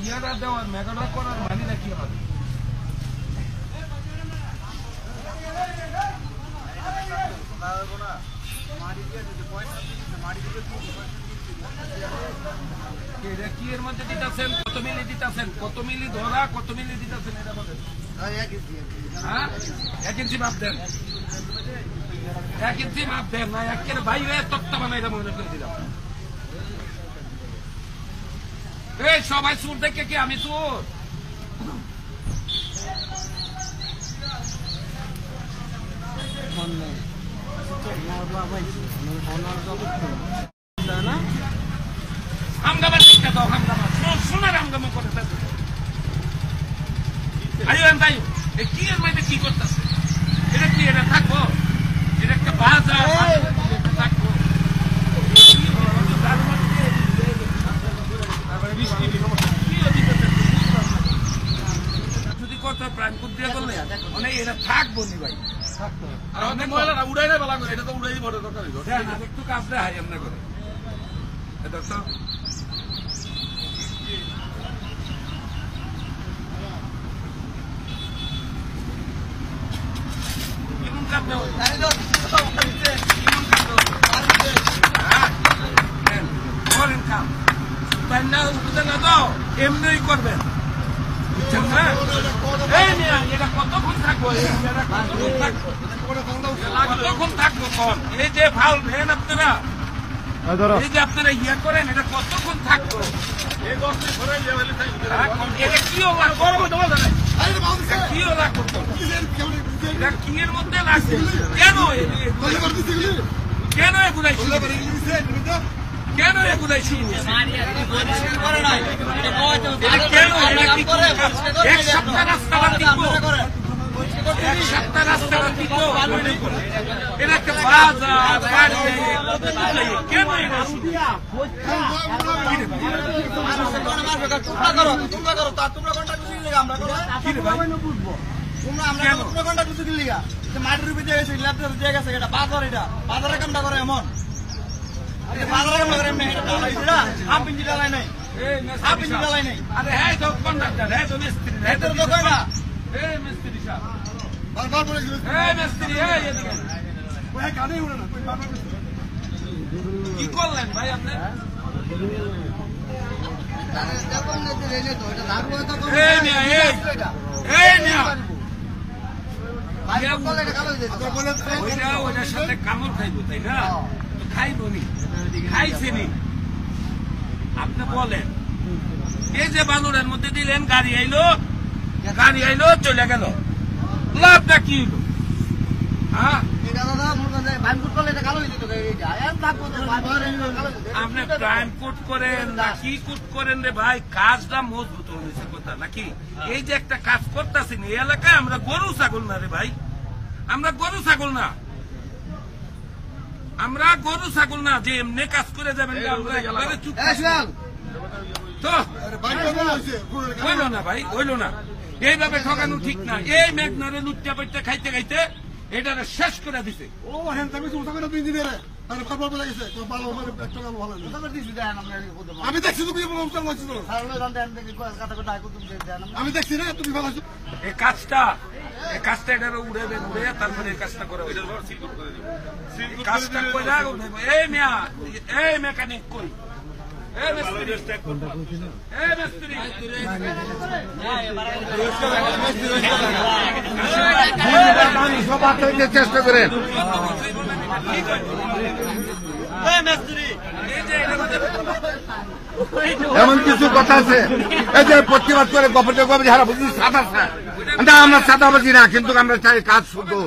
ইয়ারা দেওয়ার মেঘাটা করার মানি না কি হবে কি এর মধ্যে দিতেছেন কত মিলি ধরা কত মিলি দিতেছেন এটা বলেন 1 ইঞ্চি মাপ দেন 1 ইঞ্চি মাপ দেন না একের বাইরে তক্তা বানাই মনে করে দিলাম এই সবাই সুর দেখে কি আমি সুর হামগামা শিক্ষা দাও হামগামা সোনার হামগামা করে তাই কি এর মধ্যে কি করতেছে এটা কি এটা থাকবো এটা একটা বাজার থাকবো যদি কত প্রাণ দিয়ে করলে মানে এটা থাকবো নি ভাই আর অনেক মহিলারা উড়াই না বেলা করে এটা তো উড়াই বড় দরকার একটু কাজটা হয় এমনি করে এটা তো এমনি করবেন বুঝছেন না এটা কতক্ষণ থাকবো কতক্ষণ থাকবো কম এই যে ফাউল ভেন আপনারা এই যে আপনারা ইয়ে করেন এটা কতক্ষণ থাকবো এটা কিও কিও লাগবো এটা কি এর মধ্যে লাগছে কেন কেন এগুলাই কেন এগুলাই শুরু কেন এক সপ্তাহ রাস্তাটা টিকবো এক সপ্তাহ রাস্তাটা টিকবো এটা একটা বাজার কেন মাটির উপরে দিয়ে গেছে এটা বাজার এটা বাজারের কামটা করে এমন কি করলেন ভাই আপনি ওইটার সাথে কামড় খাইবো তাই না খাইবো নি খাইছেনি আপনি বলেন এই যে বালুরের মধ্যে দিলেন গাড়ি আইলো চলে গেল লাভটা কি হইল হ্যাঁ আপনি ক্রাইম কোড করেন না কি কোড করেন রে ভাই কাজটা মজবুত হয়েছে কথা নাকি এই যে একটা কাজ করতেছেন এই এলাকায় আমরা গরু ছাগল না রে ভাই আমরা গরু ছাগল না আমরা গরু ছাগল না যে এমনি কাজ করে যাবেন তো হইল না ভাই হইল না এইভাবে ঠকানো ঠিক না এই মেঘনারে লুটটা পেটটা খাইতে খাইতে এটা শেষ করে দিছে আমি দেখছি আমি দেখছি না তুমি ভালো এই কাজটা এটা উড়াবেন উড়ে তারপরে এই কাজটা করে কাজটা করে এই মেয়া এই মেকানিক কই চেষ্টা করেন এমন কিছু কথা আছে এই যে প্রতিবাদ করে গভর্নমেন্ট হারা বুঝি সাদা আমরা সাদাবাজি না কিন্তু আমরা চাই কাজ শুধু